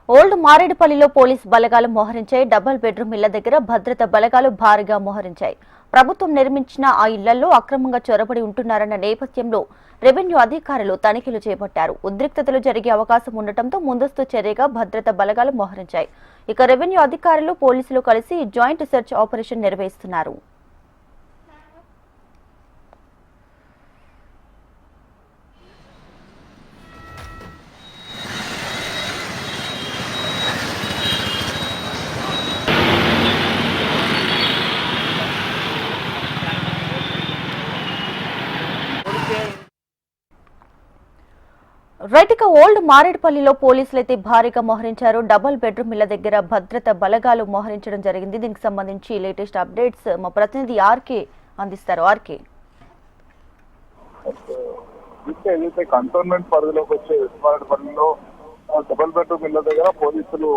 Old మారేడుపల్లిలో police బలగాలు మోహరించాయి. Double bedroom ఇళ్ల దగ్గర భద్రత బలగాలు భారీగా మోహరించాయి. ప్రభుత్వం నిర్మించిన ఆ ఇళ్లలో అక్రమంగా చొరబడి ఉంటున్నారన్న నేపథ్యంలో రెవెన్యూ అధికారులు తనిఖీలు చేపట్టారు. ఉద్రిక్తతలు జరిగే అవకాశం ఉండటంతో ముందస్తు చర్యగా భద్రత బలగాలు మోహరించాయి. ఇక రెవెన్యూ అధికారులు పోలీసులు కలిసి జాయింట్ సెర్చ్ ఆపరేషన్ నిర్వహిస్తున్నారు. రైట్, ఓల్డ్ మారేడుపల్లిలో పోలీసులు అయితే భారీగా మోహరించారు. డబుల్ బెడ్రూమ్ ఇళ్ల దగ్గర భద్రత బలగాలు మోహరించడం జరిగింది. దీనికి సంబంధించి లేటెస్ట్ అప్డేట్స్ మా ప్రతినిధి ఆర్కే అందిస్తారు. ఆర్కే, ఏదైతే కంటోన్మెంట్ పరిధిలోకి వచ్చే మారేడుపల్లిలో డబుల్ బెడ్రూమ్ ఇళ్ల దగ్గర పోలీసులు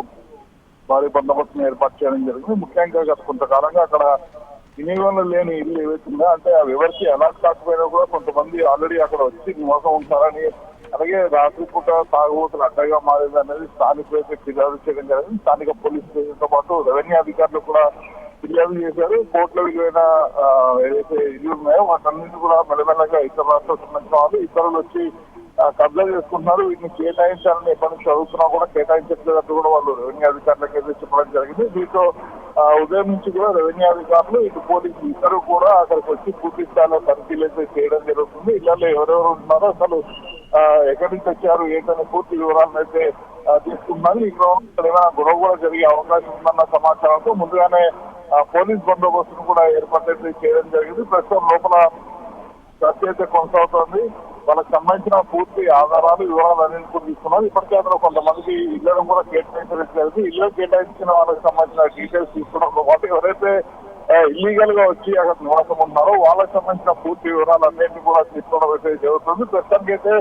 భారీ బందోబస్తును ఏర్పాటు చేయడం జరిగింది. ముఖ్యంగా గత కొంతకాలంగా అక్కడ వినియోగంలో లేని ఇల్లు ఏవైతుందో అంటే అవి ఎవరికి అలాట్ కాకపోయినా కూడా కొంతమంది ఆల్రెడీ అక్కడ వచ్చి నివాసం ఉంటారని, అలాగే రాత్రిపూట తాగుబోతులు అడ్డగా మారింది అనేది స్థానికులు అయితే ఫిర్యాదు చేయడం జరిగింది. స్థానిక పోలీసు స్టేషన్తో పాటు రెవెన్యూ అధికారులు కూడా ఫిర్యాదు చేశారు. కోట్ల విలువైన ఏదైతే ఇల్లు ఉన్నాయో వాటన్నింటి కూడా మెల్లమెల్లగా ఇతర రాష్ట్రాలకు సంబంధించిన వాళ్ళు ఇతరులు వచ్చి కబ్జా చేసుకుంటున్నారు. వీటిని కేటాయించాలని ఎప్పటి నుంచి చదువుతున్నా కూడా కేటాయించట్లేదంటూ కూడా వాళ్ళు రెవెన్యూ అధికారులకు అయితే చెప్పడం జరిగింది. దీంతో ఉదయం నుంచి కూడా రెవెన్యూ అధికారులు ఇటు పోలీసులు ఇద్దరు కూడా అక్కడికి వచ్చి పూర్తి స్థాయిలో తనిఖీలు అయితే చేయడం జరుగుతుంది. ఇళ్లలో ఎవరెవరు ఉంటున్నారో అసలు ఎక్కడి నుంచి వచ్చారు ఏంటనే పూర్తి వివరాలను అయితే తీసుకున్నారు. ఈ క్రమంలో ఏమైనా గొడవ కూడా జరిగే అవకాశం ఉందన్న సమాచారంతో ముందుగానే పోలీస్ బందోబస్తును కూడా ఏర్పాటు చేయడం జరిగింది. ప్రస్తుతం లోపల చర్చ అయితే కొనసాగుతోంది. వాళ్ళకి సంబంధించిన పూర్తి ఆధారాలు వివరాలు అన్నింటి కూడా తీసుకున్నారు. ఇప్పటికే అందులో కొంతమందికి ఇళ్లను కూడా కేటాయించలేదు. ఇళ్లు కేటాయించిన వాళ్ళకి సంబంధించిన డీటెయిల్స్ తీసుకోవడంతో పాటు ఎవరైతే ఇల్లీగల్ గా వచ్చి అక్కడ నివాసం ఉన్నారో వాళ్ళకి సంబంధించిన పూర్తి వివరాలు అన్నింటినీ కూడా తీసుకోవడం అయితే జరుగుతుంది. ప్రస్తుతానికి అయితే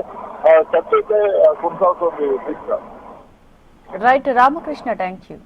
చర్చ అయితే కొనసాగుతుంది. Right Ramakrishna, thank you.